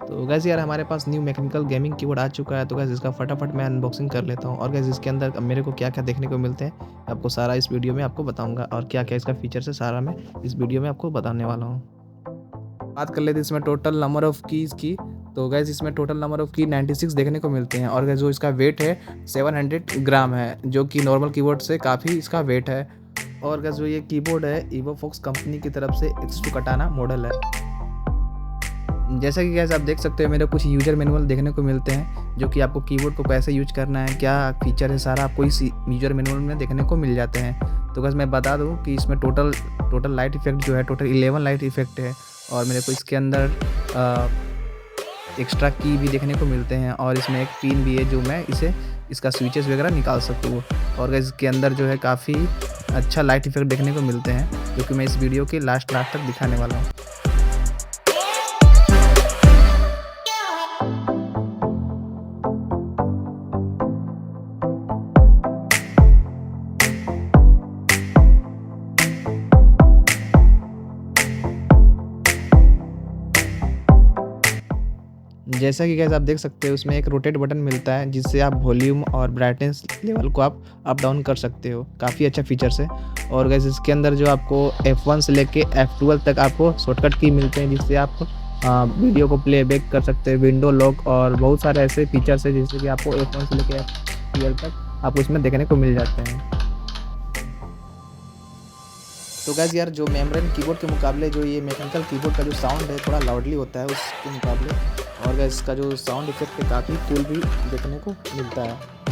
तो गैस यार हमारे पास न्यू मैकेनिकल गेमिंग कीबोर्ड आ चुका है, तो गैस इसका फटाफट मैं अनबॉक्सिंग कर लेता हूँ। और गैस इसके अंदर मेरे को क्या-क्या देखने को मिलते हैं, आपको सारा इस वीडियो में आपको बताऊँगा और क्या-क्या इसका फीचर्स है सारा मैं इस वीडियो में आपको बताने वाला हूँ। बात कर लेते हैं इसमें टोटल नंबर ऑफ़ कीज़ की, तो गैस इसमें टोटल नंबर ऑफ़ की 96 देखने को मिलते हैं। और गैस जो इसका वेट है 700 ग्राम है, जो कि नॉर्मल कीबोर्ड से काफ़ी इसका वेट है। और गैस जो ये कीबोर्ड है इवोफॉक्स कंपनी की तरफ से X2 कटाना मॉडल है। जैसा कि गैस आप देख सकते हो मेरे कुछ यूज़र मैनुअल देखने को मिलते हैं, जो कि आपको कीबोर्ड को कैसे यूज़ करना है, क्या फीचर है, सारा आपको इस यूज़र मैनुअल में देखने को मिल जाते हैं। तो गैस मैं बता दूं कि इसमें टोटल लाइट इफ़ेक्ट जो है टोटल 11 लाइट इफ़ेक्ट है। और मेरे को इसके अंदर एक्स्ट्रा की भी देखने को मिलते हैं और इसमें एक पिन भी है जो मैं इसका स्विचेस वगैरह निकाल सकूँ। और गैस इसके अंदर जो है काफ़ी अच्छा लाइट इफ़ेक्ट देखने को मिलते हैं, जो कि मैं इस वीडियो के लास्ट तक दिखाने वाला हूँ। जैसा कि गाइस आप देख सकते हो उसमें एक रोटेट बटन मिलता है, जिससे आप वॉल्यूम और ब्राइटनेस लेवल को आप अप डाउन कर सकते हो। काफ़ी अच्छा फीचर्स है। और गाइस इसके अंदर जो आपको F1 से लेके F12 तक आपको शॉर्टकट की मिलते हैं, जिससे आप वीडियो को प्लेबैक कर सकते हैं, विंडो लॉक और बहुत सारे ऐसे फीचर्स है जिससे कि आपको F1 से लेके F12 तक आपको इसमें देखने को मिल जाते हैं। तो गाइस यार जो मेमोरियल कीबोर्ड के मुकाबले जो ये मैकेनिकल कीबोर्ड का जो साउंड है थोड़ा लाउडली होता है उसके मुकाबले। और गाइस इसका जो साउंड इफेक्ट है काफ़ी कूल भी देखने को मिलता है।